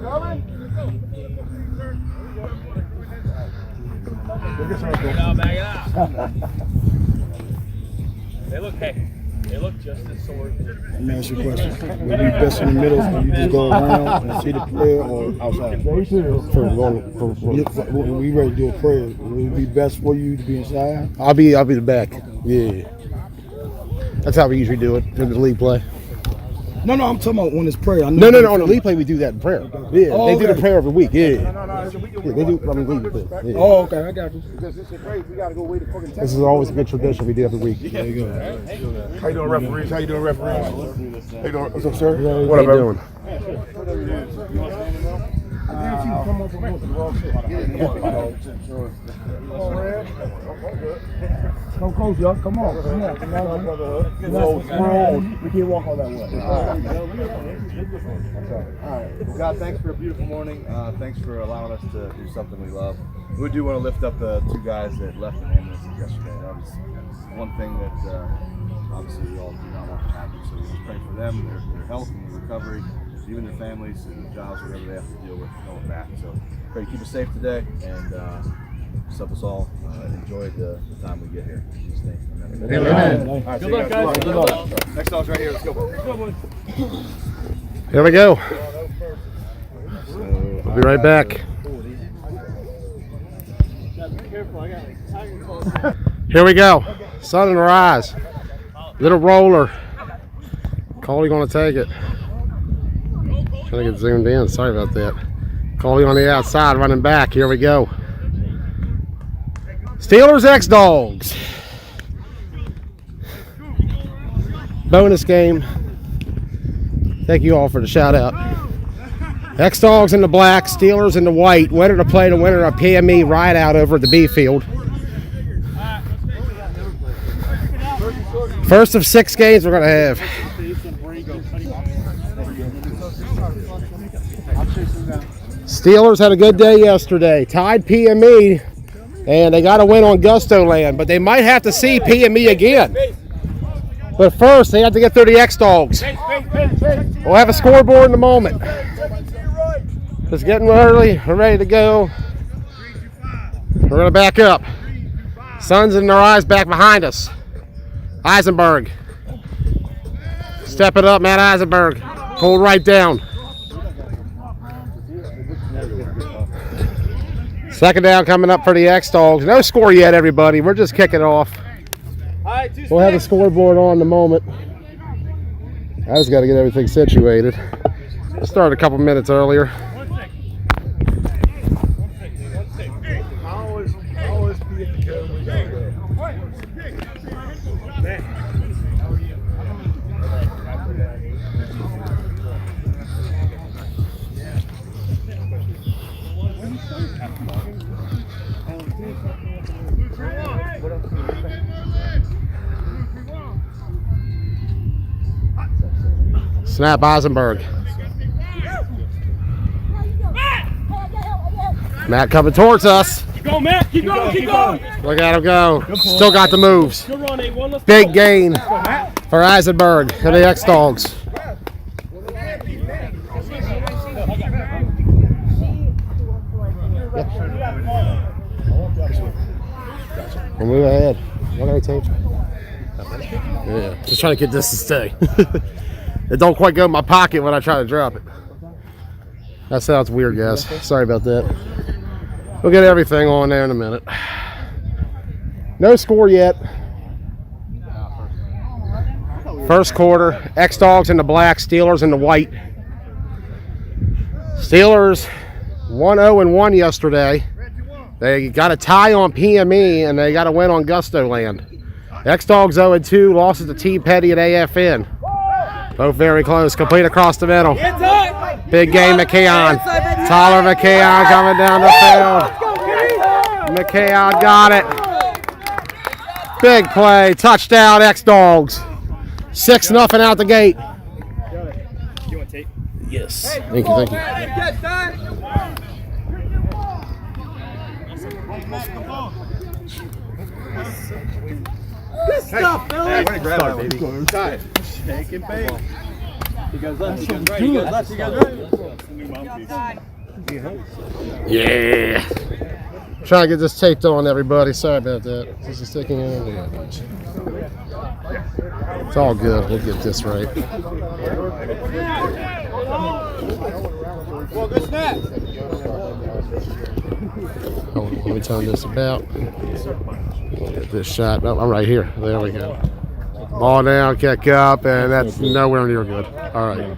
Bag it out. They look just as sore. Let me ask you a question. Would it be best in the middle when you just go around and see the prayer, or outside? When we ready to do a prayer, would it be best for you to be inside? I'll be the back. Yeah. That's how we usually do it in the league play. No, I'm talking about when it's prayer. No. On the league play, we do that in prayer. Yeah, they do the prayer every week. Yeah. They do. I mean, league play. Yeah. Oh, okay, I got you. This is always a good tradition we do every week. There you go. How you doing, referees? How you doing, referees? How you doing? What's up, sir? What up, doing? Come close, y'all. Come on. We can't walk all that way. All right. Well, God, thanks for a beautiful morning. Thanks for allowing us to do something we love. We do want to lift up the two guys that left the ambulance yesterday. That was one thing that obviously we all do not want to happen. So we just pray for them, their health and their recovery, even their families and the jobs, whatever they have to deal with going back. So pray to keep us safe today and just help us all enjoy the time we get here. In Jesus' name. Amen. All right, good luck, guys. Good luck. Next dog's right here. Let's go. Here we go. We'll be right back. Here we go. Sun and rise. Little roller. Coley gonna take it. Trying to get zoomed in. Sorry about that. Coley on the outside, running back. Here we go. Steelers X Dawgs. Bonus game. Thank you all for the shout out. X Dawgs in the black, Steelers in the white. Winner to play the winner of PME ride out over at the B field. First of 6 games we're going to have. Steelers had a good day yesterday. Tied PME, and they got a win on Gusto Land, but they might have to see PME again. But first, they have to get through the X Dawgs. We'll have a scoreboard in a moment. It's getting early. We're ready to go. We're going to back up. Suns in their eyes back behind us. Eisenberg. Step it up, Matt Eisenberg. Pull right down. Second down coming up for the X Dawgs. No score yet, everybody. We're just kicking off. We'll have a scoreboard on in a moment. I just got to get everything situated. We'll start a couple minutes earlier. Snap Eisenberg. Matt coming towards us. Keep going, Matt. Keep going. Keep going. Look at him go. Still got the moves. Big gain for Eisenberg and the X Dawgs. We'll move ahead. What can I take? Yeah, just trying to get this to stay. It don't quite go in my pocket when I try to drop it. That sounds weird, guys. Sorry about that. We'll get everything on there in a minute. No score yet. First quarter, X Dawgs in the black, Steelers in the white. Steelers 1-0-1 yesterday. They got a tie on PME and they got a win on Gusto Land. X Dawgs 0-2, losses to T Petty at AFN. Both very close. Complete across the middle. Big game, McKeon. Tyler McKeon coming down the field. McKeon got it. Big play. Touchdown, X Dawgs. 6-0 out the gate. You want tape? Yes. Thank you. Thank you. Good stuff, Billy. Grab that, baby. Shake and bake. You guys left. You guys right. You guys left. You guys right. Yeah. Trying to get this taped on, everybody. Sorry about that. This is sticking in. Yeah, it is. It's all good. We'll get this right. Hold on, let me turn this about. Get this shot. Oh, I'm right here. There we go. Ball down, kick up, and that's nowhere near good. All right.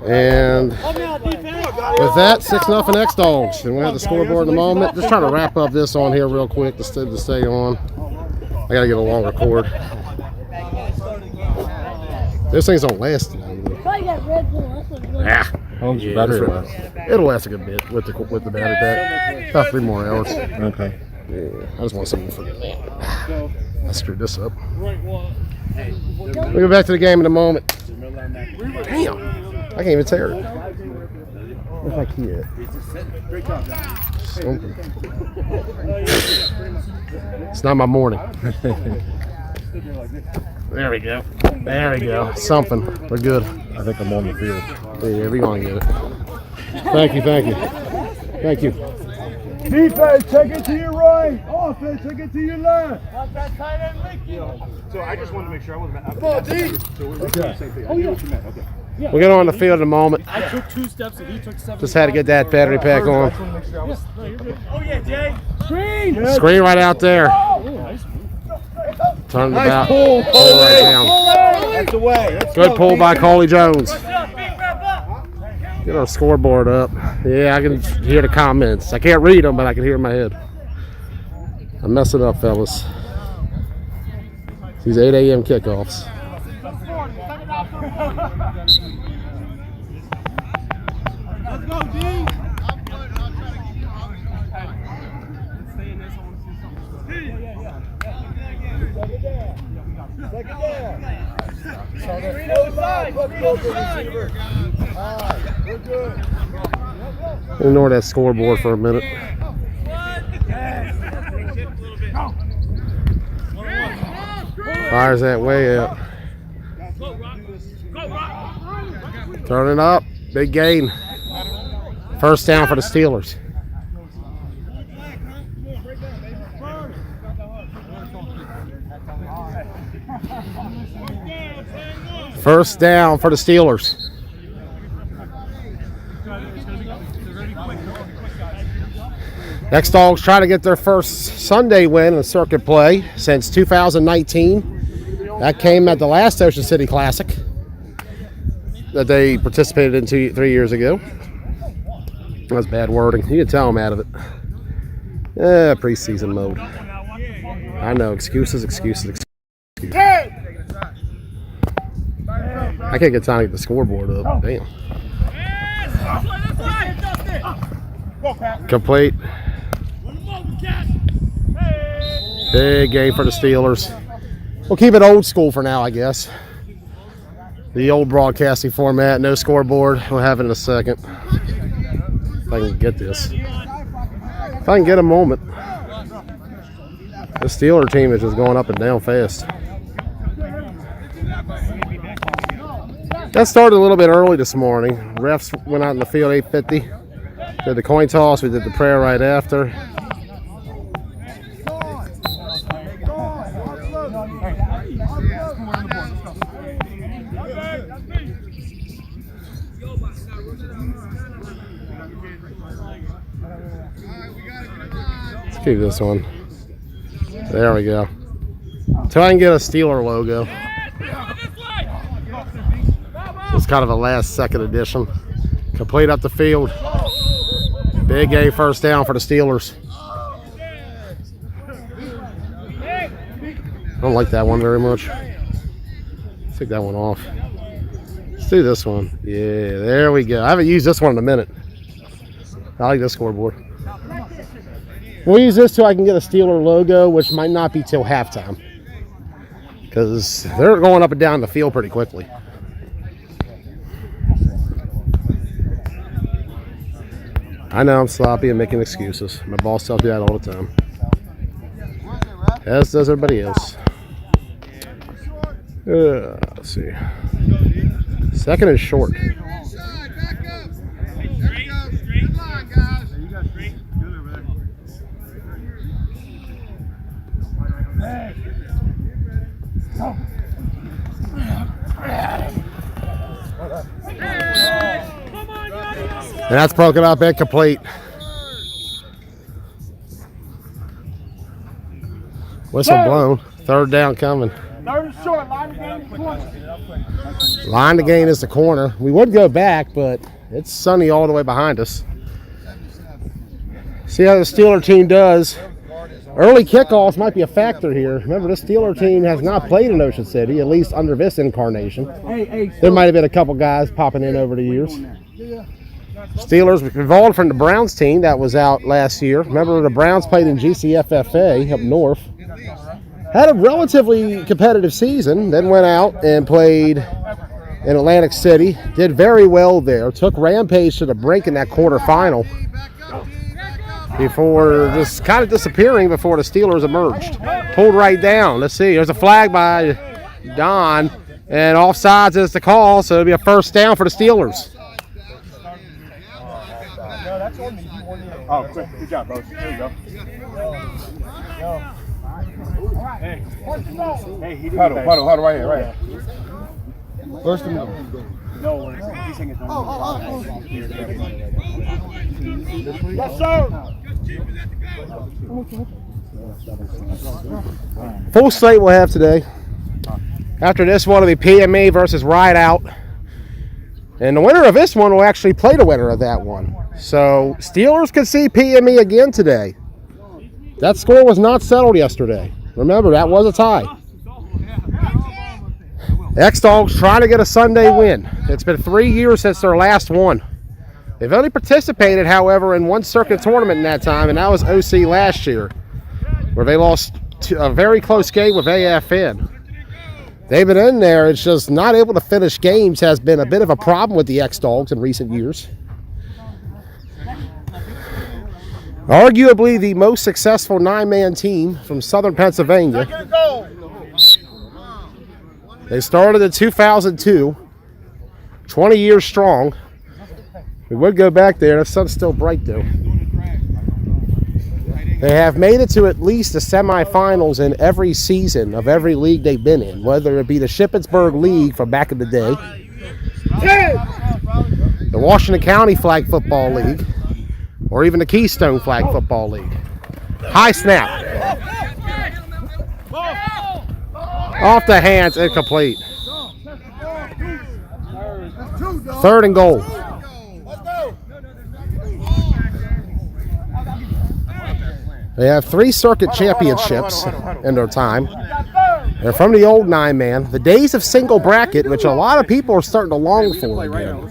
And with that, 6-0 X-Dawgs. And we'll have the scoreboard in a moment. Just trying to wrap up this on here real quick to stay on. I got to get a longer cord. Those things don't last long. Yeah. It'll last a good bit with the battery pack. About 3 more hours. Okay. Yeah, I just want something to forget that. I screwed this up. We'll go back to the game in a moment. Damn. I can't even tear it. If I can. It's not my morning. There we go. There we go. Something. We're good. I think I'm on the field. Yeah, we're going to get it. Thank you, thank you. Thank you. Defense, take it to your right. Offense, take it to your left. So I just wanted to make sure I wasn't. Come on, D. So we're on the same page. I knew what you meant. Okay. We'll get on the field in a moment. I took 2 steps and he took 7. Just had to get that battery pack on. Oh yeah, Jay. Screen. Screen right out there. Turn the about. Pull right down. That's the way. Good pull by Coley Jones. Get our scoreboard up. Yeah, I can hear the comments. I can't read them, but I can hear in my head. I'm messing up, fellas. These 8 a.m. kickoffs. Let's go, D. Second down. We're good. Ignore that scoreboard for a minute. Fires that way out. Turn it up. Big gain. First down for the Steelers. First down for the Steelers. X-Dawgs trying to get their first Sunday win in circuit play since 2019. That came at the last Ocean City Classic that they participated in 3 years ago. That was bad wording. You can tell I'm out of it. Preseason mode. I know. Excuses. I can't get time to get the scoreboard up. Damn. Complete. Big game for the Steelers. We'll keep it old school for now, I guess. The old broadcasting format, no scoreboard. We'll have it in a second. If I can get this. If I can get a moment. The Steeler team is just going up and down fast. That started a little bit early this morning. Refs went out in the field 8:50. Did the coin toss. We did the prayer right after. Let's keep this one. There we go. Try and get a Steeler logo. It's kind of a last-second addition. Complete up the field. Big game first down for the Steelers. I don't like that one very much. Let's take that one off. Let's do this one. Yeah, there we go. I haven't used this one in a minute. I like this scoreboard. We'll use this till I can get a Steeler logo, which might not be till halftime. Because they're going up and down the field pretty quickly. I know I'm sloppy and making excuses. My boss tells me that all the time. As does everybody else. Let's see. Second and short. that's broken up, incomplete. Whistle blown. Third down coming. Third and short, line to gain the corner. Line to gain is the corner. We would go back, but it's sunny all the way behind us. See how the Steeler team does. Early kickoffs might be a factor here. Remember, this Steeler team has not played in Ocean City, at least under this incarnation. There might have been a couple guys popping in over the years. Steelers evolved from the Browns team that was out last year. Remember, the Browns played in GCFFA up north. Had a relatively competitive season, then went out and played in Atlantic City. Did very well there. Took Rampage to the brink in that quarterfinal before just kind of disappearing before the Steelers emerged. Pulled right down. Let's see. There's a flag by Don, and offsides is the call, so it'll be a first down for the Steelers. Oh, quick. Good job, bro. There you go. Hey, he did Huddle right here, right here. First and goal. No, he's saying it's yes, sir. Full slate we'll have today. After this one, it'll be PMA versus Rideout. And the winner of this one will actually play the winner of that one. So Steelers can see PME again today. That score was not settled yesterday. Remember, that was a tie. X-Dawgs trying to get a Sunday win. It's been 3 years since their last one. They've only participated, however, in one circuit tournament in that time, and that was OC last year, where they lost a very close game with AFN. They've been in there. It's just not able to finish games has been a bit of a problem with the X-Dawgs in recent years. Arguably the most successful 9-man team from southern Pennsylvania. They started in 2002, 20 years strong. We would go back there. The sun's still bright though. They have made it to at least the semifinals in every season of every league they've been in, whether it be the Shippensburg League from back in the day, the Washington County Flag Football League, or even the Keystone Flag Football League. High snap. Off the hands, incomplete. Third and goal. They have 3 circuit championships in their time. They're from the old 9-man. The days of single bracket, which a lot of people are starting to long for again.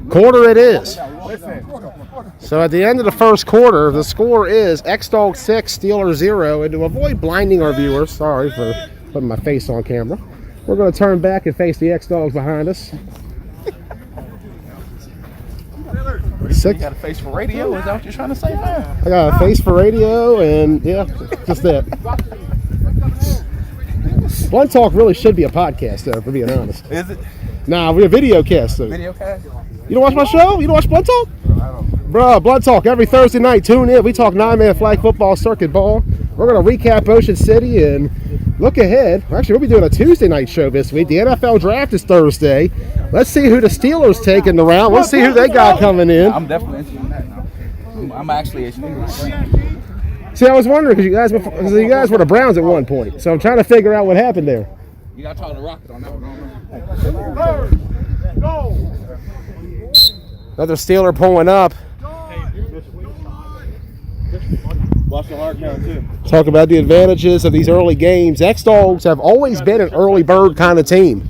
Quarter it is. So at the end of the first quarter, the score is X-Dawgs 6, Steelers 0. And to avoid blinding our viewers, sorry for putting my face on camera, we're going to turn back and face the X-Dawgs behind us. You got a face for radio? Is that what you're trying to say, man? I got a face for radio, and yeah, just that. Blunt Talk really should be a podcast, though, for being honest. Is it? Nah, we're a video cast, though. Video cast? You don't watch my show? You don't watch Blunt Talk? Bruh, Blunt Talk every Thursday night. Tune in. We talk 9-man flag football, circuit ball. We're going to recap Ocean City and look ahead. Actually, we'll be doing a Tuesday night show this week. The NFL draft is Thursday. Let's see who the Steelers take in the round. Let's see who they got coming in. I'm definitely interested in that now. I'm actually a Steelers. See, I was wondering because you guys were the Browns at one point. So I'm trying to figure out what happened there. You got to talk to Rocket on that one. Another Steeler pulling up. Watch the hard count, too. Talk about the advantages of these early games. X-Dawgs have always been an early bird kind of team.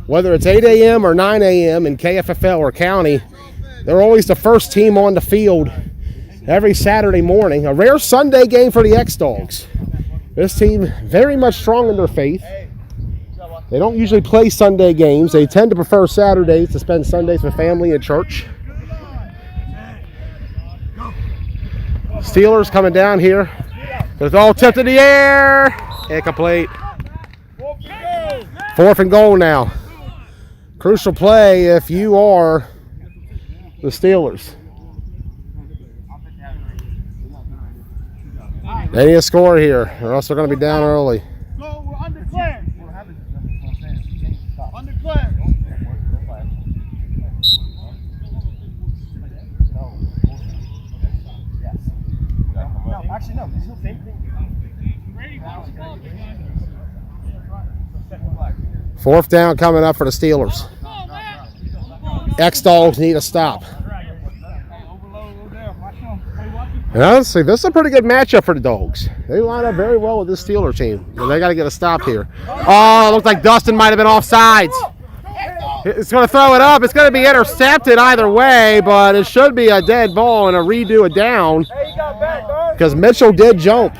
Whether it's 8 a.m. or 9 a.m. in KFFL or county, they're always the first team on the field every Saturday morning. A rare Sunday game for the X-Dawgs. This team very much strong in their faith. They don't usually play Sunday games. They tend to prefer Saturdays to spend Sundays with family and church. Steelers coming down here. It's all tipped in the air. Incomplete. 4th and goal now. Crucial play if you are the Steelers. They need a score here, or else they're going to be down early. Go, we're undeclared. Undeclared. Actually, no. This is the same thing. Fourth down coming up for the Steelers. X-Dogs need a stop. Now, let's see. This is a pretty good matchup for the Dogs. They line up very well with this Steeler team. They got to get a stop here. Oh, it looks like Dustin might have been offsides. It's going to throw it up. It's going to be intercepted either way, but it should be a dead ball and a redo a down because Mitchell did jump.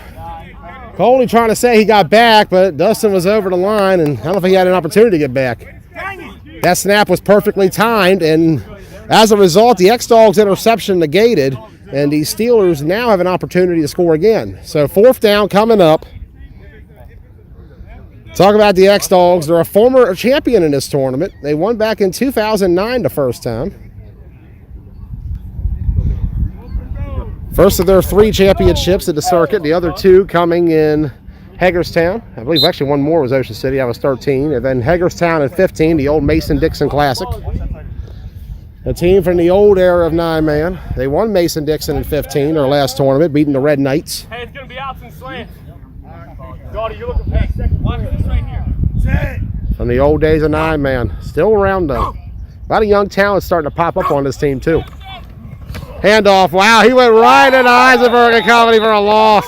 Coley trying to say he got back, but Dustin was over the line, and I don't know if he had an opportunity to get back. That snap was perfectly timed, and as a result, the X-Dogs interception negated, and the Steelers now have an opportunity to score again. So fourth down coming up. Talk about the X-Dogs. They're a former champion in this tournament. They won back in 2009 the first time. First of their 3 championships at the circuit, the other 2 coming in Hagerstown. I believe actually one more was Ocean City. I was 13. And then Hagerstown in 15, the old Mason-Dixon Classic. A team from the old era of 9-man. They won Mason-Dixon in 15, their last tournament, beating the Red Knights. Hey, it's going to be outs and slants. Daughter, you're looking past second. Watch this right here. From the old days of 9-man. Still around though. A lot of young talent starting to pop up on this team too. Handoff. Wow, he went right into Eisenberg and company for a loss.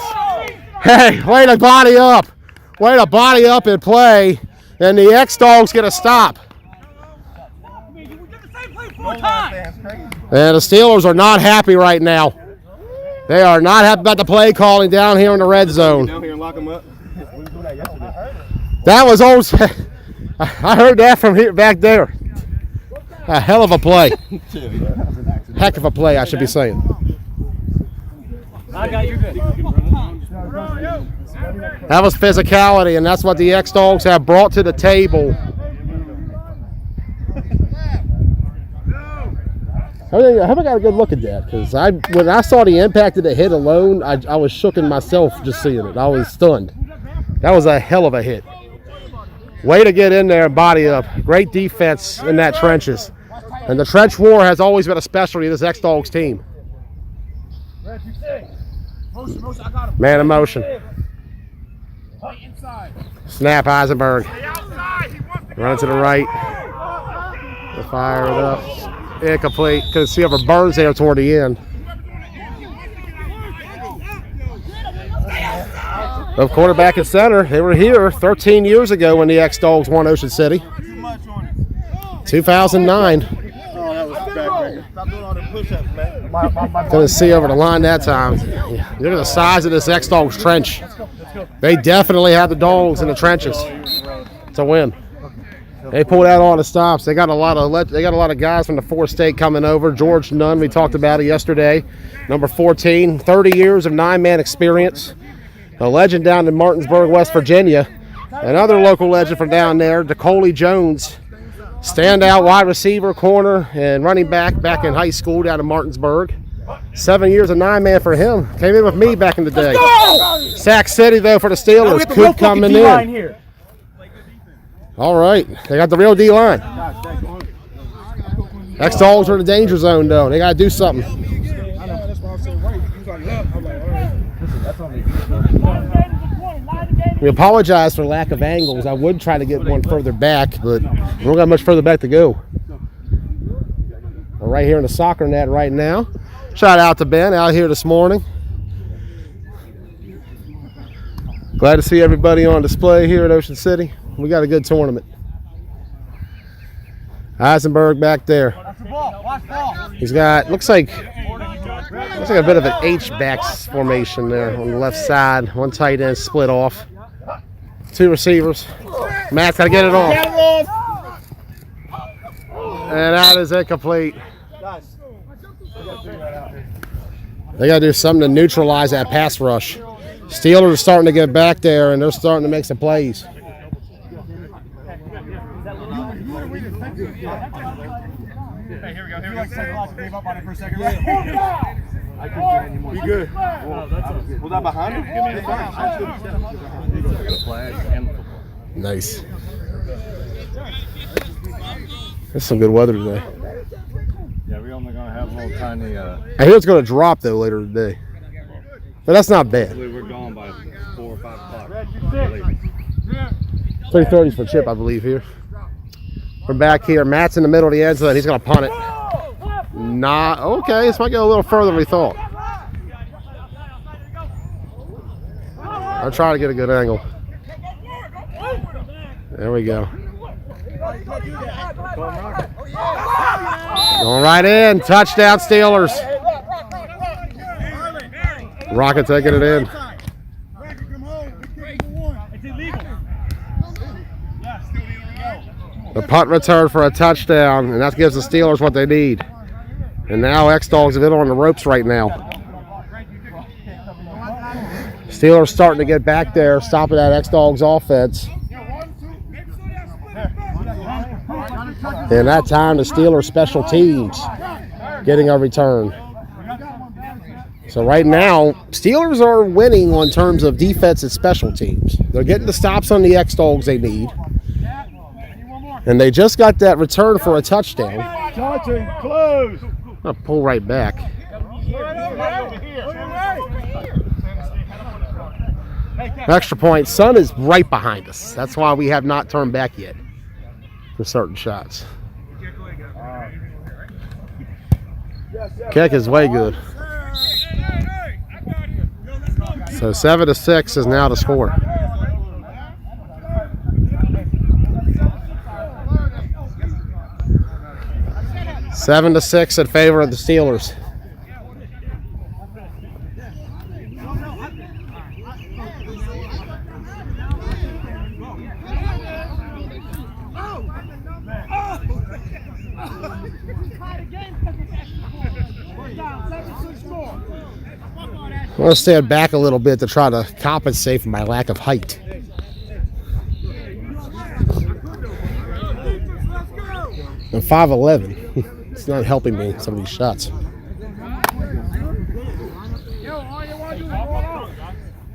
Hey, way to body up. Way to body up and play. And the X-Dogs get a stop. And the Steelers are not happy right now. They are not happy about the play calling down here in the red zone. That was almost, I heard that from here back there. A hell of a play. Heck of a play, I should be saying. I got you good. That was physicality, and that's what the X-Dogs have brought to the table. I haven't got a good look at that because when I saw the impact of the hit alone, I was shooken myself just seeing it. I was stunned. That was a hell of a hit. Way to get in there and body up. Great defense in that trenches. And the trench war has always been a specialty of this X-Dogs team. Man in motion. Snap Eisenberg. Run to the right. Fire it up. Incomplete. Couldn't see over Burns there toward the end. Of quarterback and center, they were here 13 years ago when the X-Dogs won Ocean City. 2009. Couldn't see over the line that time. Look at the size of this X-Dogs trench. They definitely have the dogs in the trenches to win. They pulled out all the stops. They got a lot of guys from the 4th state coming over. George Nunn, we talked about it yesterday. Number 14, 30 years of 9-man experience. A legend down in Martinsburg, West Virginia. Another local legend from down there, DeColey Jones. Standout wide receiver, corner, and running back in high school down in Martinsburg. 7 years of 9-man for him. Came in with me back in the day. Sac City, though, for the Steelers. Coop coming in. All right. They got the real D-line. X-Dogs are in the danger zone, though. They got to do something. We apologize for lack of angles. I would try to get one further back, but we don't got much further back to go. We're right here in the soccer net right now. Shout out to Ben out here this morning. Glad to see everybody on display here at Ocean City. We got a good tournament. Eisenberg back there. He's got, looks like a bit of an H-backs formation there on the left side. One tight end split off. 2 receivers. Matt's got to get it off. And that is incomplete. They got to do something to neutralize that pass rush. Steelers are starting to get back there, and they're starting to make some plays. Hey, here we go. Here we go. Gave up on it for a second. I couldn't get any more. You good? Was that behind him? Give me the flag. Nice. There's some good weather today. Yeah, we're only going to have a little tiny... I hear it's going to drop, though, later today. I But that's not bad. We're gone by 4 or 5 o'clock. 3:30 for Chip, I believe, here. From back here, Matt's in the middle of the end zone. He's going to punt it. Okay, this might go a little further than we thought. I'll try to get a good angle. There we go. Going right in. Touchdown, Steelers. Rocket taking it in. The punt return for a touchdown, and that gives the Steelers what they need. And now X-Dawgs have been on the ropes right now. Steelers starting to get back there, stopping that X-Dawgs offense. And that time the Steelers special teams getting a return. So right now, Steelers are winning on terms of defense and special teams. They're getting the stops on the X-Dawgs they need. And they just got that return for a touchdown. Johnson, close. I'll pull right back. Extra point. Sun is right behind us. That's why we have not turned back yet for certain shots. Kick is way good. So 7-6 is now the score. Seven to 6 in favor of the Steelers. I'm going to stand back a little bit to try to compensate for my lack of height. I'm 5'11". It's not helping me, some of these shots.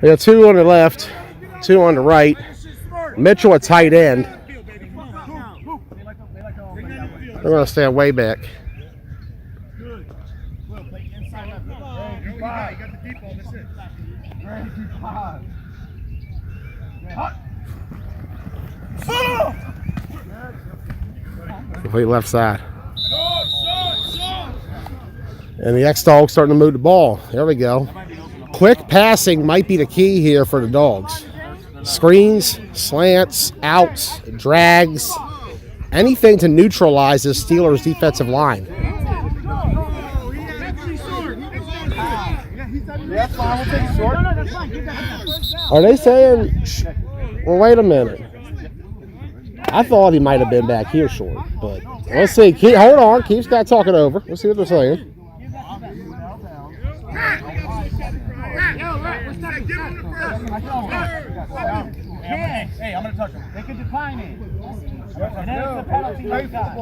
We got 2 on the left, 2 on the right. Mitchell a tight end. I'm going to stand way back. Complete left side. And the X-Dawgs starting to move the ball. There we go. Quick passing might be the key here for the Dogs. Screens, slants, outs, drags, anything to neutralize this Steelers defensive line. Are they saying, well, wait a minute. I thought he might have been back here short, but let's see. Hold on. Keith's got talking over. Let's see what they're saying. Hey, I'm going to touch him. They can decline it. And then it's a penalty every time.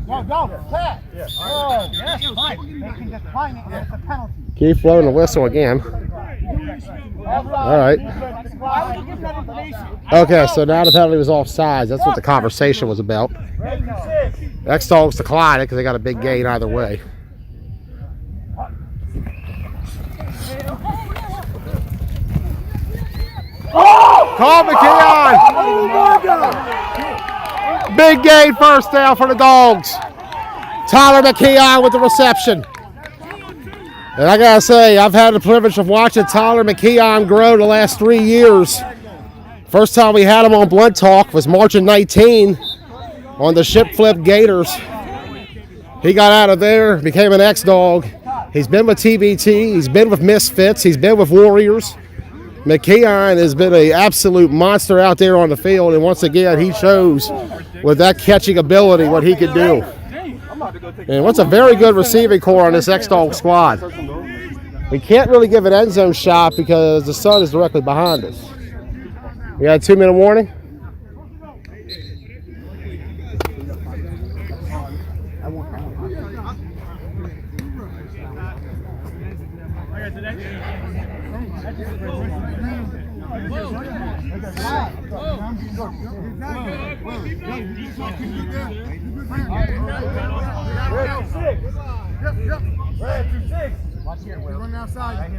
Go, Pat. Oh, yes, fine. They can decline it and it's a penalty. Keith blowing the whistle again. All right. Okay, so now the penalty was offsides. That's what the conversation was about. X-Dawgs declined it because they got a big gain either way. Call McKeon! Big gain, first down for the Dogs. Tyler McKeon with the reception. And I gotta say, I've had the privilege of watching Tyler McKeon grow the last 3 years. First time we had him on Blunt Talk was March of 19 on the Ship Flip Gators. He got out of there, became an X-Dawg. He's been with TBT, he's been with Misfits, he's been with Warriors. McKeon has been an absolute monster out there on the field, and once again, he shows with that catching ability what he can do. And what's a very good receiving core on this X-Dawg squad. We can't really give an end zone shot because the sun is directly behind us. We got a 2-minute warning. Run outside.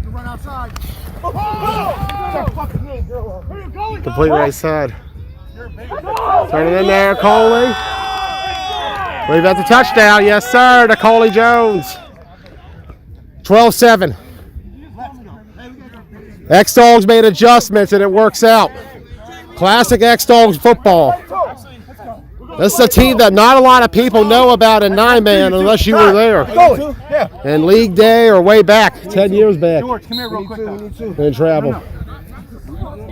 Run outside. Complete right side. Turn it in there, Coley. We've got the touchdown. Yes, sir, to Coley Jones. 12-7. X-Dogs made adjustments, and it works out. Classic X-Dogs football. This is a team that not a lot of people know about in 9-man unless you were there. In League Day or way back, 10 years back. George, come here real quick. In travel.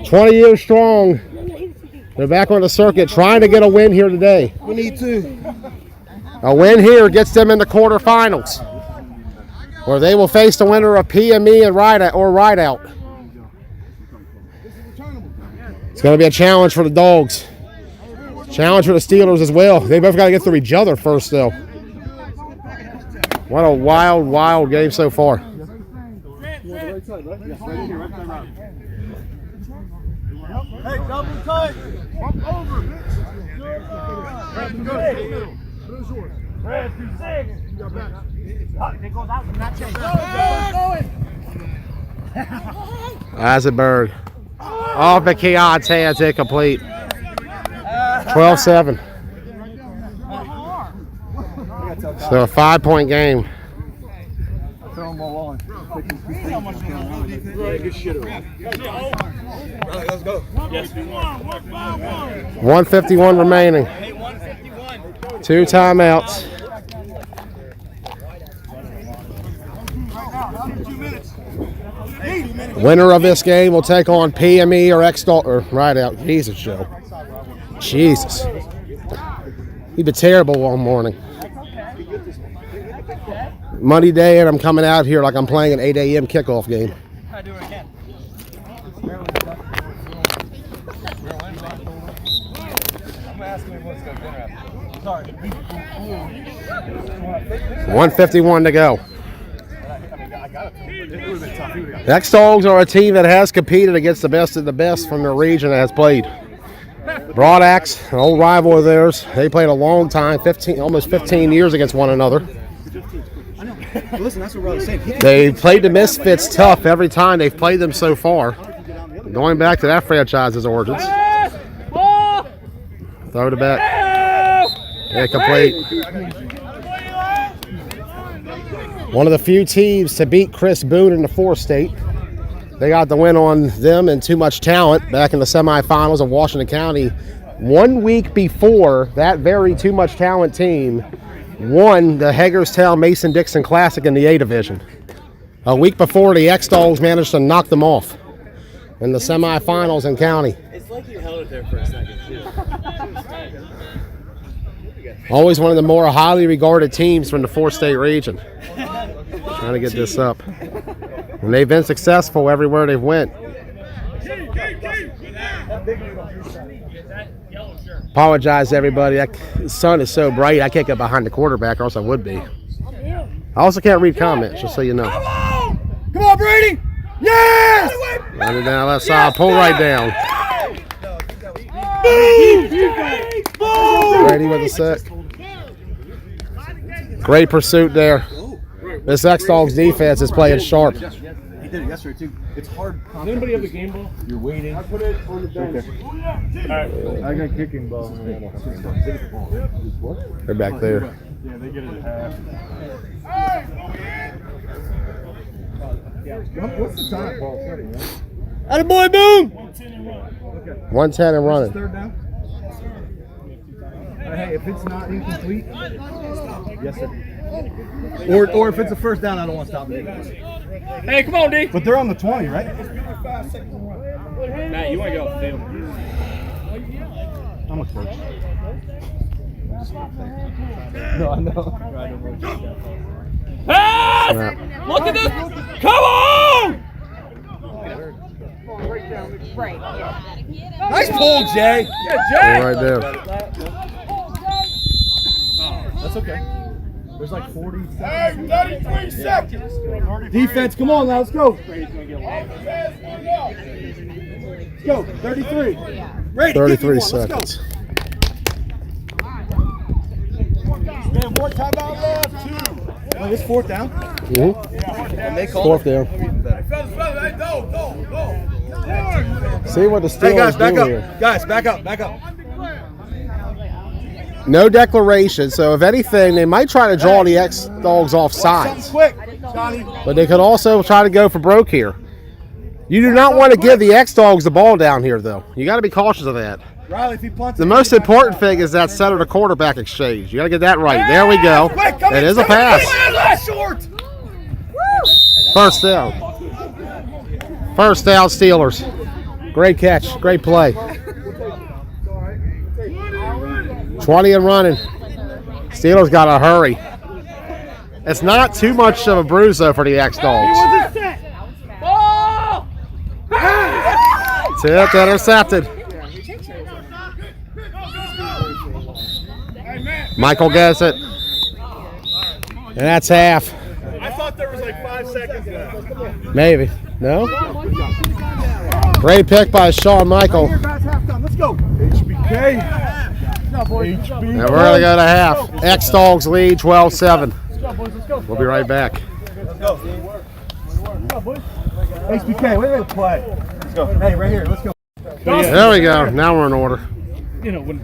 20 years strong. They're back on the circuit trying to get a win here today. We need two. A win here gets them in the quarterfinals, where they will face the winner of PME and Rideout. It's going to be a challenge for the Dogs. Challenge for the Steelers as well. They both got to get through each other first, though. What a wild, wild game so far. Hey, double tight. Bump over. Red, 2 seconds. It goes out. Not changed. Eisenberg. Off McKeon's hands, incomplete. 12-7. So a 5-point game. Let's go. 1:51 remaining. 2 timeouts. Winner of this game will take on PME or X-Dog or Rideout. Jesus, Joe. Jesus. You've been terrible all morning. Monday day, and I'm coming out here like I'm playing an 8 a.m. kickoff game. I do it again. 1:51 to go. X-Dogs are a team that has competed against the best of the best from their region that has played. Broadaxe, an old rival of theirs, they played a long time, almost 15 years against one another. Listen, that's what Riley's saying. They played the Misfits tough every time they've played them so far. Going back to that franchise's origins. Throw it back. Yeah, complete. One of the few teams to beat Chris Boone in the 4 state. They got the win on them and Too Much Talent back in the semifinals of Washington County. 1 week before, that very Too Much Talent team won the Hagerstown Mason-Dixon Classic in the A division. A week before, the X-Dogs managed to knock them off in the semifinals in county. It's like you held it there for a second, too. Always one of the more highly regarded teams from the 4-state region. Trying to get this up. And they've been successful everywhere they've went. Apologize to everybody. The sun is so bright I can't get behind the quarterback or else I would be. I also can't read comments, just so you know. Come on, Brady! Yes! Run it down left side, pull right down. Brady with the sack. Great pursuit there. This X-Dogs defense is playing sharp. He did it yesterday too. It's hard. Does anybody have the game ball? You're waiting. I put it on the bench. I got kicking ball. They're back there. Yeah, they get it at half. What's the time? Ball 30, man. Attaboy, Boom! 110 and running. Third down. Hey, if it's not incomplete, yes, sir. Or if it's a first down, I don't want to stop it. Hey, come on, D. But they're on the 20, right? Matt, you want to get off the field? I'm a coach. No, I know. Pass! Look at this! Come on! Right. Nice pull, Jay. Yeah, Jay. Right there. That's okay. There's like 40 seconds. Hey, 33 seconds. Defense, come on now, let's go. Let's go, 33. Brady, 33 seconds. Man, one timeout left, 2. Oh, it's 4th down. Mm-hmm. Fourth down. See what the Steelers do here. Guys, back up. No declaration, so if anything, they might try to draw the X-Dogs off sides. Quick, Johnny. But they could also try to go for broke here. You do not want to give the X-Dogs the ball down here, though. You got to be cautious of that. Riley, if he punts The most important thing is that center to quarterback exchange. You got to get that right. There we go. It is a pass. First down. First down, Steelers. Great catch. Great play. 20 and running. Steelers got to hurry. It's not too much of a bruise, though, for the X-Dogs. Tipped, intercepted. Michael gets it. And that's half. I thought there was like 5 seconds left. Maybe. No? Great pick by Shawn Michael. Let's go. HBK. And we're going to go to half. X-Dogs lead 12-7. We'll be right back. Let's go. HBK, wait a play. Let's go. Hey, right here. Let's go. There we go. Now we're in order. You know, when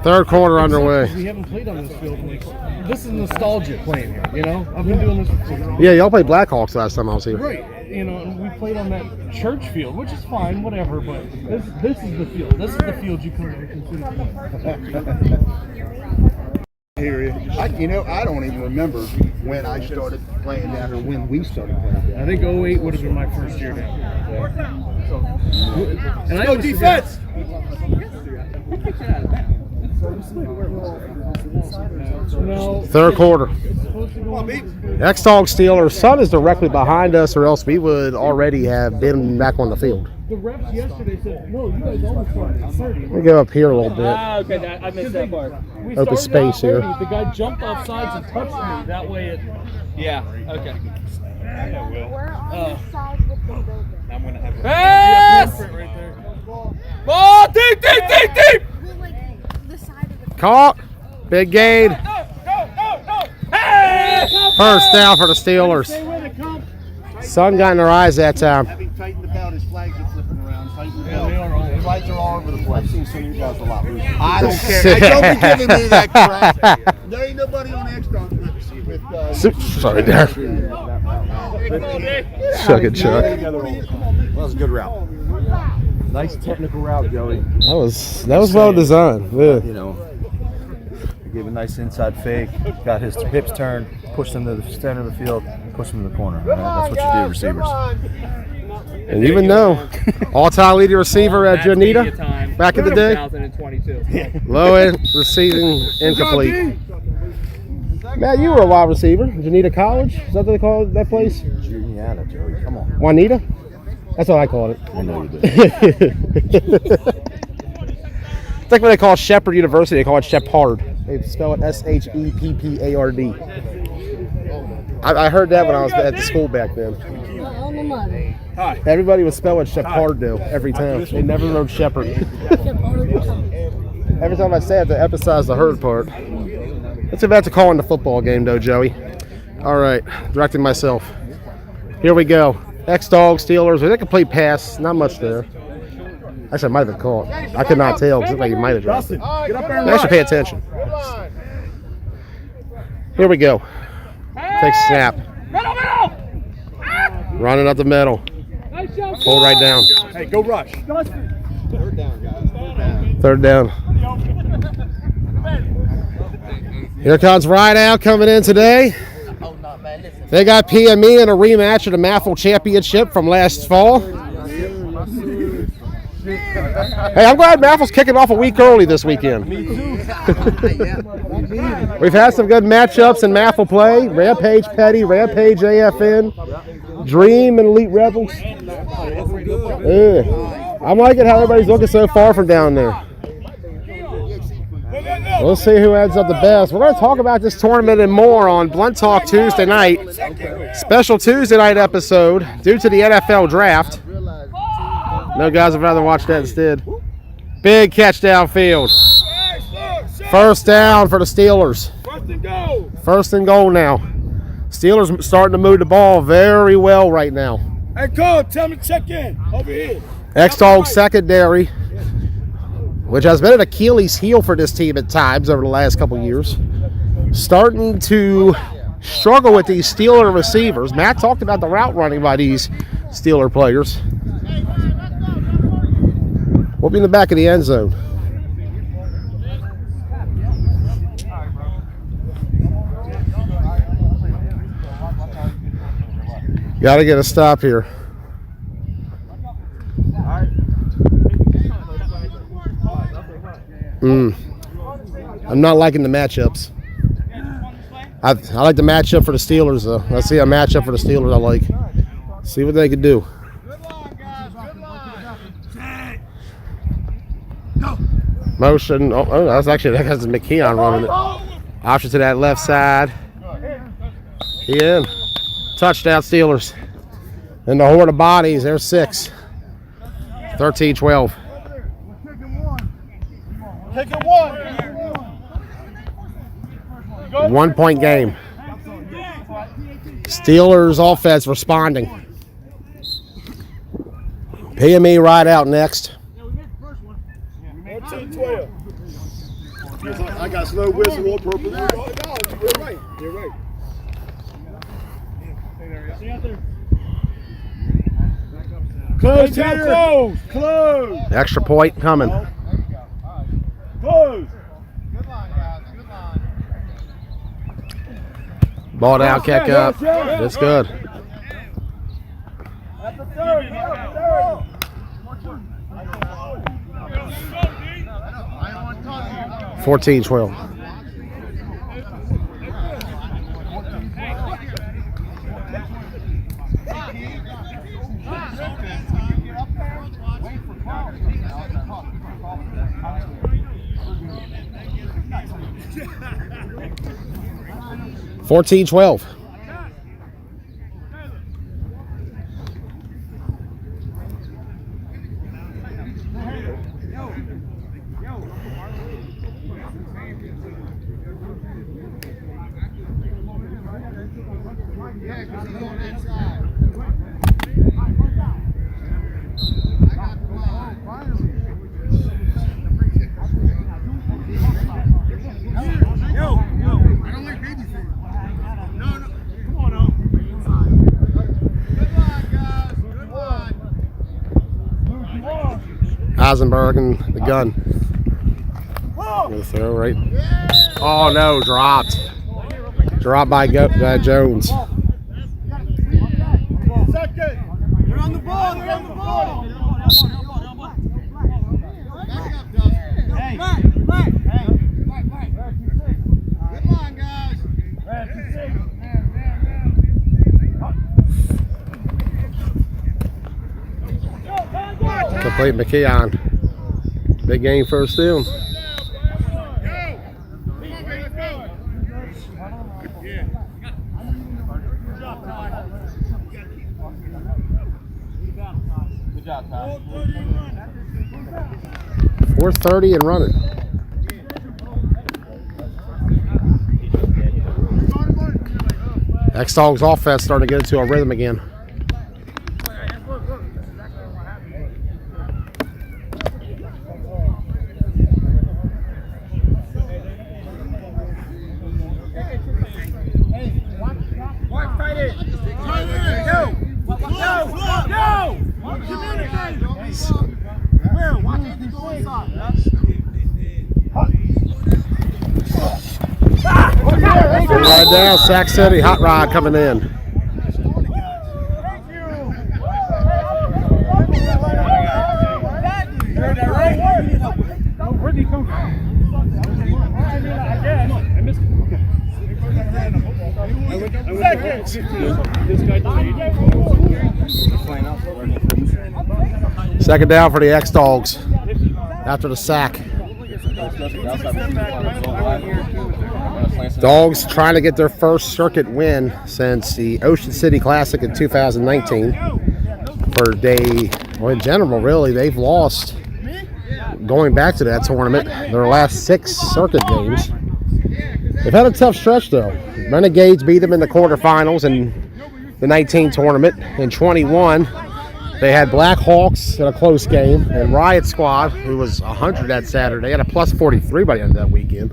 Third quarter underway. we haven't played on this field, like, this is nostalgia playing here, you know? I've been doing this for Yeah, y'all played Blackhawks last time I was here. right, you know, and we played on that church field, which is fine, whatever, but this is the field. This is the field you can consider. Hear you. I don't even remember when I started playing down or when we started playing down. I think 08 would have been my first year down. And I Go always defense. No. Third quarter. Come on, beat. X-Dogs Steelers. Sun is directly behind us, or else we would already have been back on the field. The refs yesterday said, no, you guys always started at 30. Let me go up here a little bit. Okay, I missed that part. We Open started at space here. 30. The guy jumped off sides and touched me. That way it... Yeah, okay. We're on the side with the building. I'm going to have Pass! Right there. Ball, deep! We're like the side of the Caught. Big gain. First down for the Steelers. Sun got in their eyes that time. Having tightened the belt, his flags are flipping around. Tighten the Yeah, belt. they are all Flags are all over the place. I've seen some of you guys a lot looser. I don't care. Don't be giving me that crap. There ain't nobody on X-Dogs with Sorry, there. Chuck it, Chuck. That was a good route. Nice technical route, Joey. That was well designed. Yeah. You know, he gave a nice inside fake, got his hips turned, pushed him to the center of the field, pushed him to the corner. Right? That's what you do, receivers. And even though all-time leading receiver at Janita back in the day, 2022. low end receiving incomplete. Matt, you were a wide receiver. Janita College? Is that what they call that place? Juniata, Joey, come on. Juanita? That's what I called it. I know you did. It's like when they call Shepherd University, they call it Shepherd. They spell it S-H-E-P-P-A-R-D. I heard that when I was at the school back then. Everybody was spelling Shepherd though every time. They never wrote Shepherd. Every time I say it, I have to emphasize the herd part. Let's about to call in the football game though, Joey. All right, directing myself. Here we go. X-Dogs, Steelers, with a complete pass. Not much there. Actually, I might have been caught. I could not tell because it looked like he might have dropped it. Get up there and I should pay attention. Here we go. Take snap. Running up the middle. Hold right down. Hey, go rush. Third down. Here comes Rideout coming in today. They got PME in a rematch of the MAFL championship from last fall. Hey, I'm glad MAFL's kicking off a week early this weekend. We've had some good matchups in MAFL play. Rampage Petty, Rampage AFN, Dream and Elite Rebels. I'm liking how everybody's looking so far from down there. We'll see who adds up the best. We're going to talk about this tournament and more on Blunt Talk Tuesday night. Special Tuesday night episode due to the NFL draft. No guys would rather watch that instead. Big catch downfield. First down for the Steelers. First and goal now. Steelers starting to move the ball very well right now. Hey, Cole, tell me to check in. Over here. X-Dog secondary, which has been an Achilles heel for this team at times over the last couple years, starting to struggle with these Steeler receivers. Matt talked about the route running by these Steeler players. We'll be in the back of the end zone. Got to get a stop here. I'm not liking the matchups. I like the matchup for the Steelers, though. Let's see a matchup for the Steelers I like. See what they can do. Motion. Oh, that has McKeon running it. Option to that left side. He in. Touchdown Steelers. And the horde of bodies, there's 6. 13-12. Take it 1. 1 point game. Steelers offense responding. PME ride out next. 14-12. I got slow whistle on purpose. You're right. You're right. Close here. Close. Extra point coming. Close. Ball down, kick up. That's good. That's the third. 14-12. $14-12. Eisenberg and the gun. Gonna throw right. Oh no, dropped. Dropped by Jones. Second. They're on the ball. They're on the ball. Hey. Come on, guys. Complete McKeon. Big game first down. Good job, Ty. 4:30 and running. X-Dawgs offense starting to get into a rhythm again. Right down, Sac City, hot rod coming in. Where'd he come from? I missed it. Second down for the X-Dawgs after the sack. Dogs trying to get their first circuit win since the Ocean City Classic in 2019. In general, really, they've lost going back to that tournament their last 6 circuit games. They've had a tough stretch, though. Renegades beat them in the quarterfinals in the 19 tournament. In 21, they had Black Hawks in a close game, and Riot Squad, who was 100 that Saturday, had a plus 43 by the end of that weekend.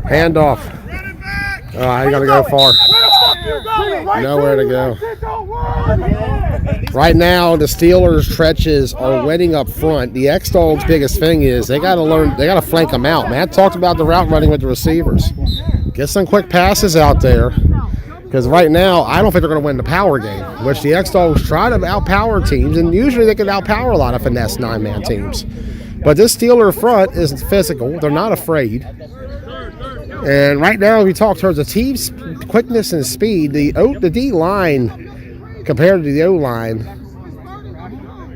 Handoff. I ain't gonna go far. Nowhere to go. Right now, the Steelers trenches are winning up front. The X-Dogs' biggest thing is they gotta flank them out. Matt talked about the route running with the receivers. Get some quick passes out there. Because right now, I don't think they're going to win the power game, which the X-Dogs try to outpower teams, and usually they can outpower a lot of finesse 9-man teams. But this Steeler front is physical. They're not afraid. And right now, if you talk towards the team's quickness and speed, the D-line compared to the O-line,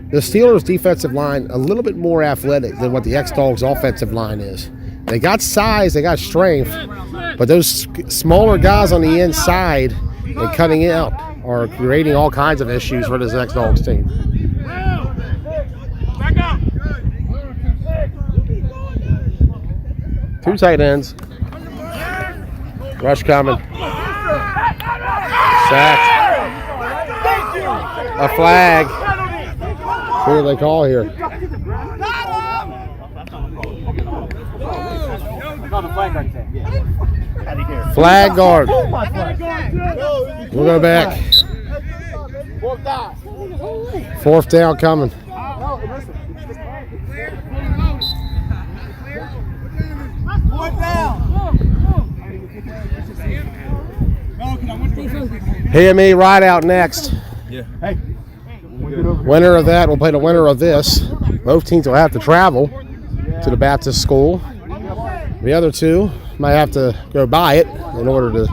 the Steelers' defensive line a little bit more athletic than what the X-Dogs' offensive line is. They got size, they got strength, but those smaller guys on the inside and cutting out are creating all kinds of issues for this X-Dogs team. Two tight ends. Rush coming. Sacked. A flag. Who do they call here? Flag guard. We'll go back. Fourth down coming. PME ride out next. Yeah. Hey. Winner of that will play the winner of this. Both teams will have to travel to the Baptist school. The other two might have to go buy it in order to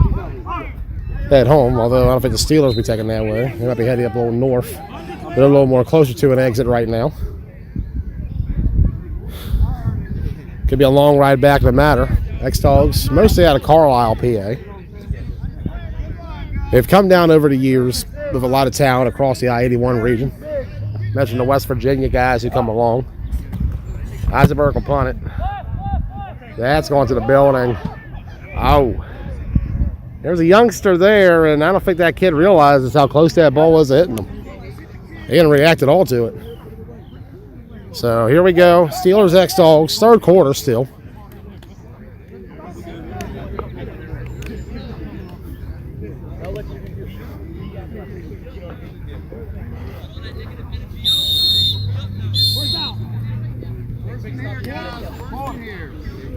head home, although I don't think the Steelers will be taking that way. They might be heading up a little north. They're a little more closer to an exit right now. Could be a long ride back, no matter. X-Dogs, mostly out of Carlisle, PA. They've come down over the years with a lot of talent across the I-81 region. Mention the West Virginia guys who come along. Eisenberg will punt it. That's going to the building. Oh. There's a youngster there, and I don't think that kid realizes how close that ball was to hitting him. He didn't react at all to it. So here we go. Steelers X-Dogs, third quarter still.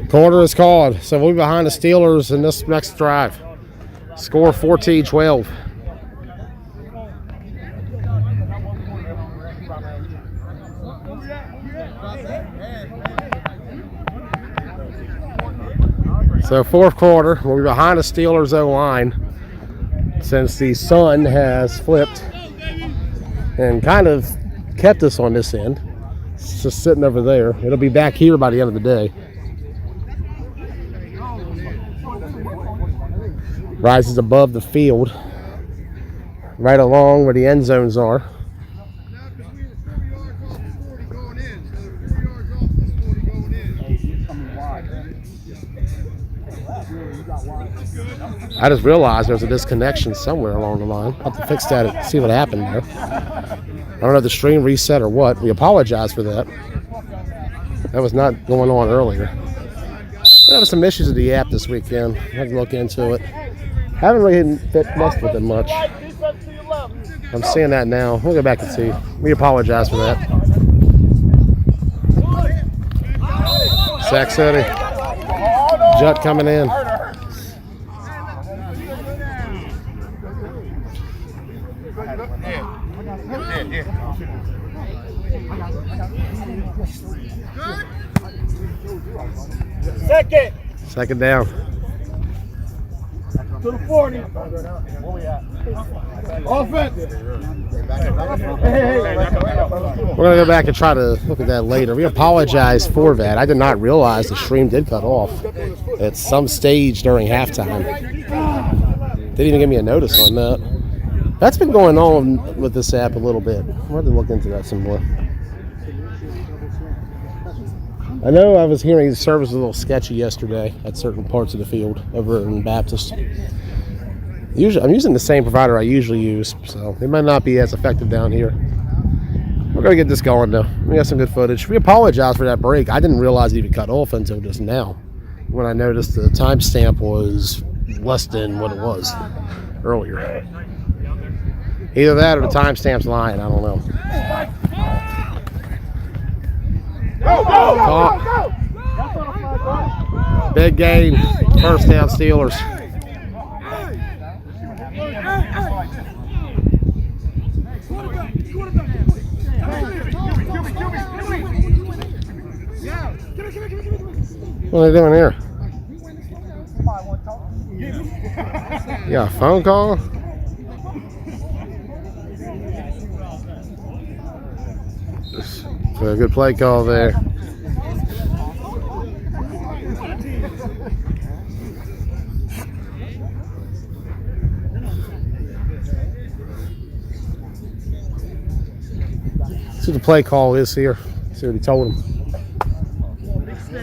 Quarter is called, so we'll be behind the Steelers in this next drive. Score 14-12. So fourth quarter, we'll be behind the Steelers O-line since the sun has flipped and kind of kept us on this end. It's just sitting over there. It'll be back here by the end of the day. Rises above the field, right along where the end zones are. I just realized there's a disconnection somewhere along the line. I'll have to fix that and see what happened there. I don't know if the stream reset or what. We apologize for that. That was not going on earlier. There were some issues with the app this weekend. I had to look into it. Haven't really messed with it much. I'm seeing that now. We'll go back and see. We apologize for that. Sac City. Jut coming in. Second down. To the 40. Where we at? Offense. We're going to go back and try to look at that later. We apologize for that. I did not realize the stream did cut off at some stage during halftime. Didn't even give me a notice on that. That's been going on with this app a little bit. We'll have to look into that some more. I know I was hearing the service was a little sketchy yesterday at certain parts of the field over in Baptist. Usually, I'm using the same provider I usually use, so it might not be as effective down here. We're gonna get this going though. We got some good footage. We apologize for that break. I didn't realize it even cut off until just now, when I noticed the timestamp was less than what it was earlier. Either that or the timestamp's lying. I don't know. Big game. First down, Steelers. What are they doing here? Yeah, a phone call? So a good play call there. See what the play call is here. See what he told him.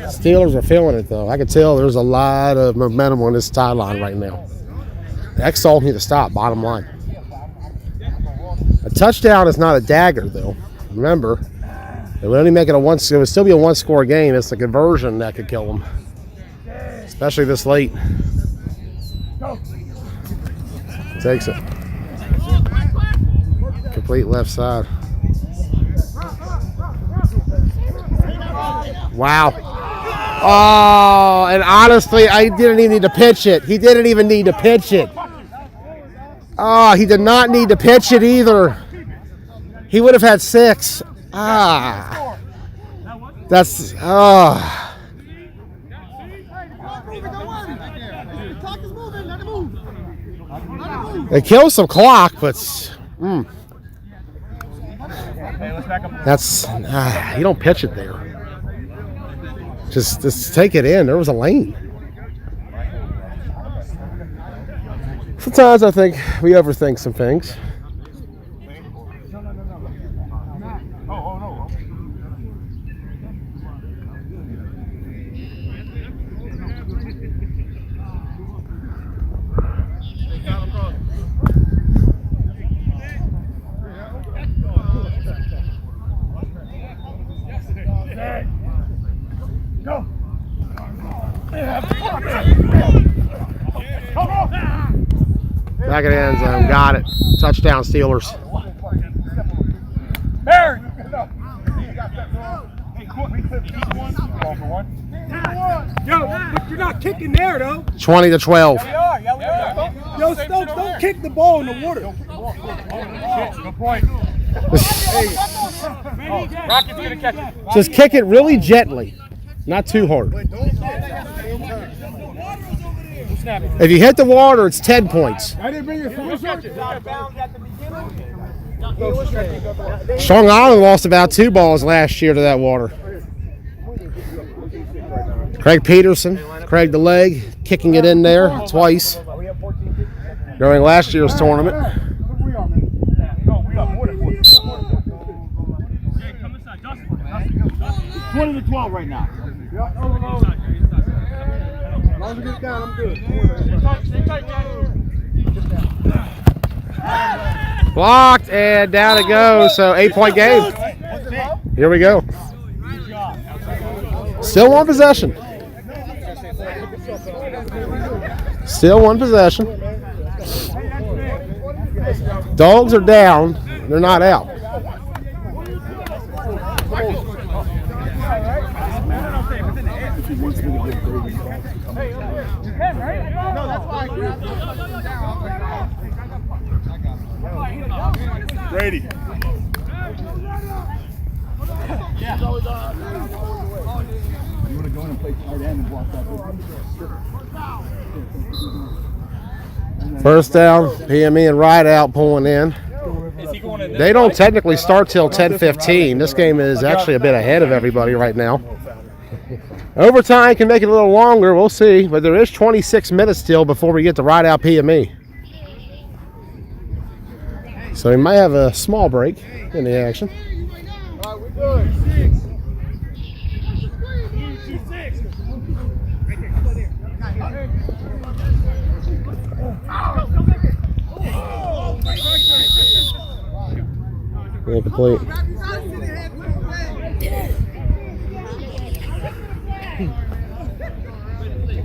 Steelers are feeling it though. I can tell there's a lot of momentum on this sideline right now. The X-All need to stop, bottom line. A touchdown is not a dagger though. Remember, it would only make it it would still be a one-score game. It's the conversion that could kill them. Especially this late. Takes it. Complete left side. Wow. Oh, and honestly, I didn't even need to pitch it. He didn't even need to pitch it. Oh, he did not need to pitch it either. He would have had 6. Ah. That's, oh. It kills some clock, but that's, you don't pitch it there. Just take it in. There was a lane. Sometimes I think we overthink some things. Back of the end zone. Got it. Touchdown, Steelers. Barry! Yo, you're not kicking there, though. 20-12. Yo, Stokes, don't kick the ball in the water. Good point. Rocket's going to catch it. Just kick it really gently. Not too hard. If you hit the water, it's 10 points. I didn't bring your phone. Strong Island lost about 2 balls last year to that water. Craig Peterson, Craig the leg, kicking it in there twice during last year's tournament. 20-12 right now. As long as it gets down, I'm good. Blocked and down it goes. So 8-point game. Here we go. Still one possession. Still one possession. Dogs are down. They're not out. Brady. First down, PME and Rideout pulling in. They don't technically start till 10:15. This game is actually a bit ahead of everybody right now. Overtime can make it a little longer. We'll see. But there is 26 minutes still before we get to Rideout PME. So we might have a small break in the action. Incomplete.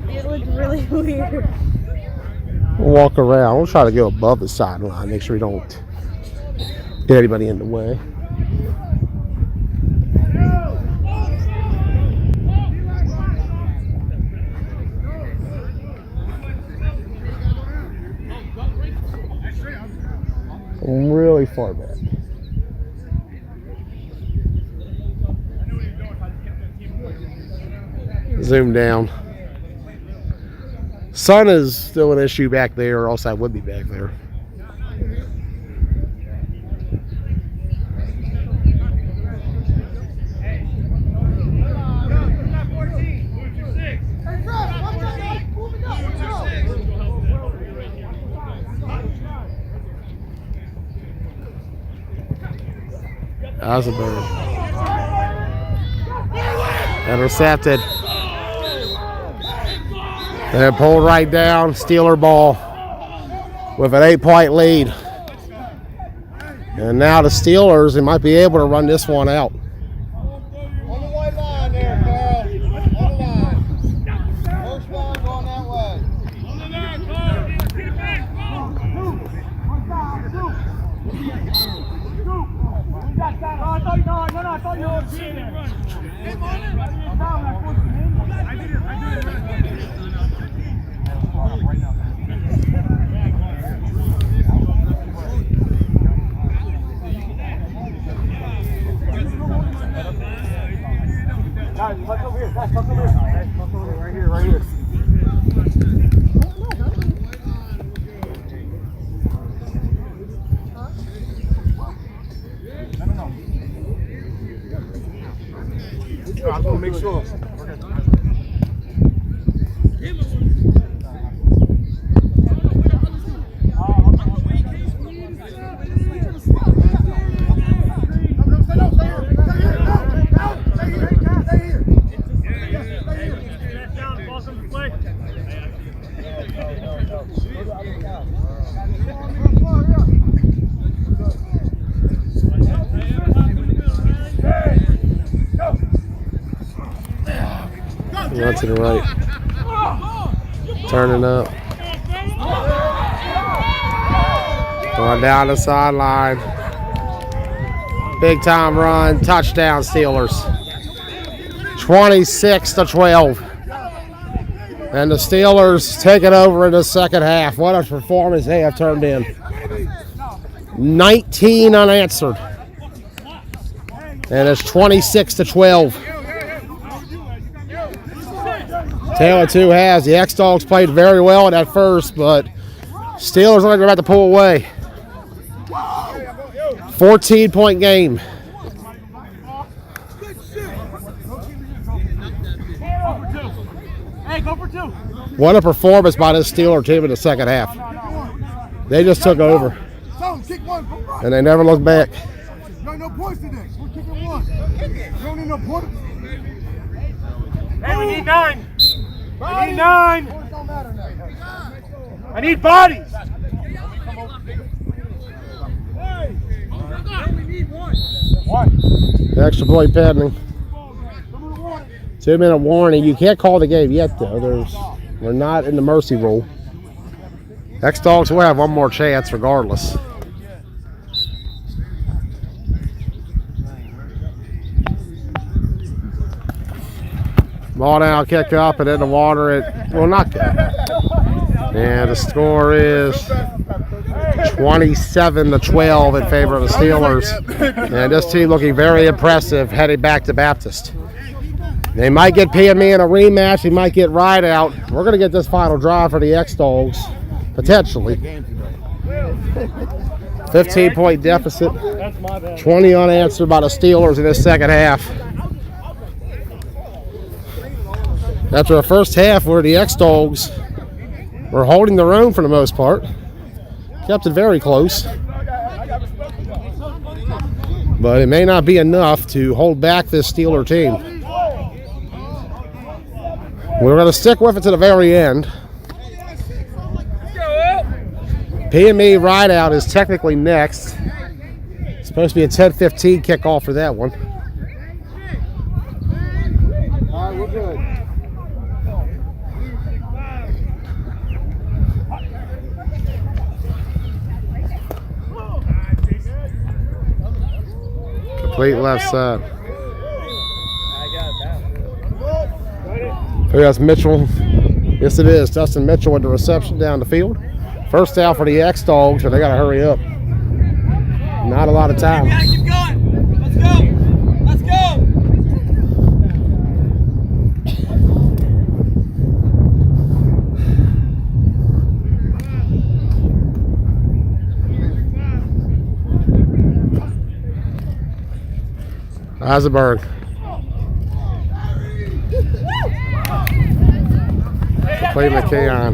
It looked really weird. We'll walk around. We'll try to go above the sideline. Make sure we don't get anybody in the way. Really far back. Zoom down. Sun is still an issue back there, or else I would be back there. Eisenberg. Intercepted. And pulled right down. Steeler ball with an 8-point lead. And now the Steelers, they might be able to run this one out. On the white line there, Carl. On the line. First line going that way. On the line, Carl. Get it back. I thought you were seeing it. Guys, let's over here. Guys, let's over here. Guys, let's over here. Right here, right here. I'm going to make sure. Run to the right. Turning up. Going down the sideline. Big time run. Touchdown Steelers. 26-12. And the Steelers take it over in the second half. What a performance they have turned in. 19 unanswered. And it's 26-12. Tale of two halves. The X-Dogs played very well in that first, but Steelers are about to pull away. 14-point game. What a performance by this Steeler team in the second half. They just took over. And they never looked back. No points today. We're kicking one. We don't need no points. Hey, we need 9. I need 9. I need bodies. Extra point pending. 2-minute warning. You can't call the game yet, though. We're not in the mercy rule. X-Dogs will have one more chance regardless. Ball down, kick up, and in the water it will not go. And the score is 27-12 in favor of the Steelers. And this team looking very impressive heading back to Baptist. They might get PME in a rematch. They might get Rideout. We're going to get this final drive for the X-Dogs, potentially. 15-point deficit. 20 unanswered by the Steelers in this second half. After a first half where the X-Dogs were holding their own for the most part. Kept it very close. But it may not be enough to hold back this Steeler team. We're going to stick with it to the very end. PME Rideout is technically next. Supposed to be a 10-15 kickoff for that one. All right, we're good. Complete left side. Here's Mitchell. Yes, it is. Dustin Mitchell with the reception down the field. First down for the X-Dogs, so they got to hurry up. Not a lot of time. Keep going. Let's go. Let's go. Eisenberg. Play McKeon.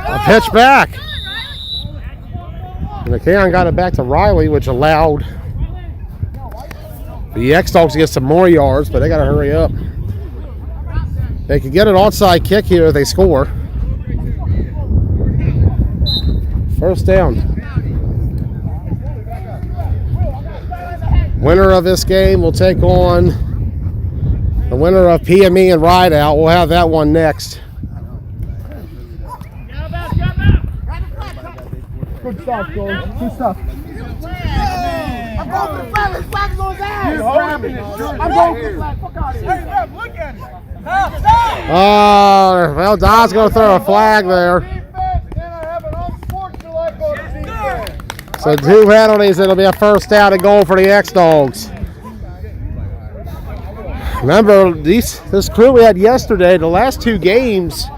A pitch back. And McKeon got it back to Riley, which allowed the X-Dogs to get some more yards, but they got to hurry up. They could get an onside kick here if they score. First down. Winner of this game will take on the winner of PME and Rideout. We'll have that one next. Good stuff, Cole. Good stuff. I'm going for the flag. This flag's on his ass. I'm going for the flag. Fuck out of here. Hey, Rep, look at him. Oh, well, Don's going to throw a flag there. So 2 penalties. It'll be a first down and goal for the X-Dogs. Remember, this crew we had yesterday, the last 2 games,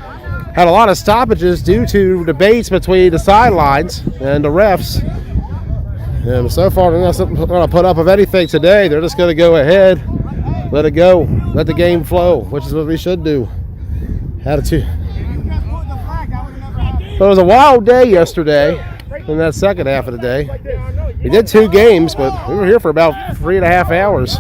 had a lot of stoppages due to debates between the sidelines and the refs. And so far, they're not going to put up of anything today. They're just going to go ahead, let it go, let the game flow, which is what we should do. Had a 2. It was a wild day yesterday in that second half of the day. We did 2 games, but we were here for about 3.5 hours.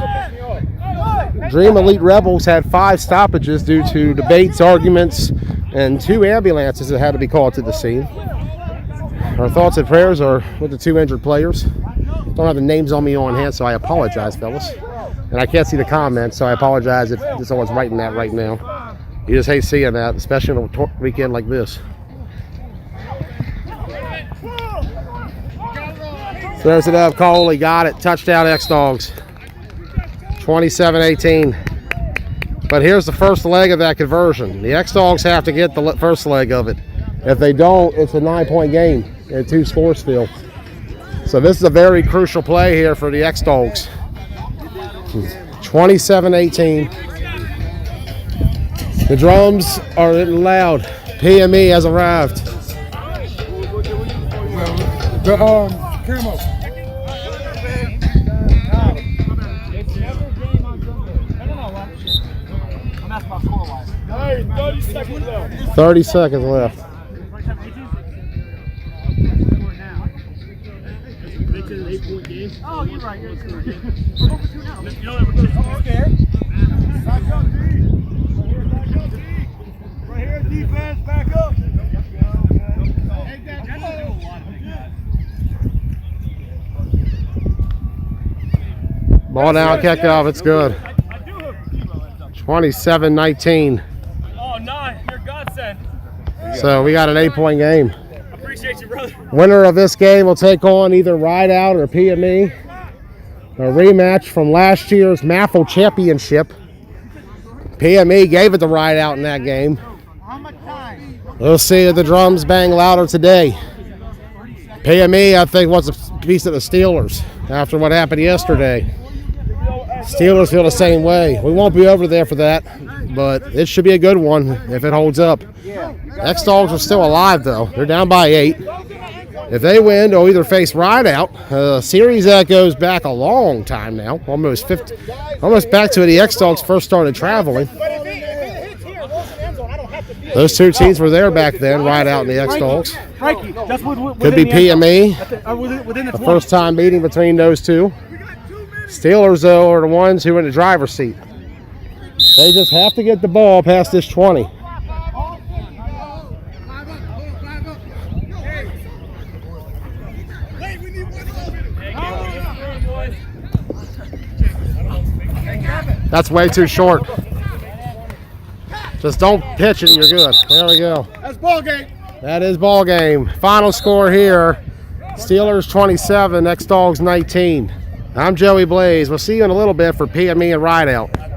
Dream Elite Rebels had 5 stoppages due to debates, arguments, and 2 ambulances that had to be called to the scene. Our thoughts and prayers are with the 2 injured players. Don't have the names on me on hand, so I apologize, fellas. And I can't see the comments, so I apologize if someone's writing that right now. You just hate seeing that, especially on a weekend like this. Throws it up, Cole, he got it. Touchdown, X-Dogs. 27-18. But here's the first leg of that conversion. The X-Dogs have to get the first leg of it. If they don't, it's a 9-point game and 2 scores still. So this is a very crucial play here for the X-Dogs. 27-18. The drums are loud. PME has arrived. Camo. Hey, 30 seconds left. 30 seconds left. Oh, you're right. You're Right here, defense, back up. Ball down, kickoff, it's good. 27-19. Oh, no, you're godsend. So we got an 8-point game. Appreciate you, brother. Winner of this game will take on either Rideout or PME. A rematch from last year's MAFL Championship. PME gave it to Rideout in that game. We'll see if the drums bang louder today. PME, I think, wants a piece of the Steelers after what happened yesterday. Steelers feel the same way. We won't be over there for that, but it should be a good one if it holds up. X-Dogs are still alive, though. They're down by 8. If they win, they'll either face Rideout, a series that goes back a long time now, almost back to when the X-Dogs first started traveling. Those 2 teams were there back then, Rideout and the X-Dogs. Could be PME, the first time meeting between those 2. Steelers, though, are the ones who are in the driver's seat. They just have to get the ball past this 20. That's way too short. Just don't pitch it, you're good. There we go. That's ball game. That is ball game. Final score here, Steelers 27, Dawgs 19. I'm Joey Blaze. We'll see you in a little bit for PME and Rideout.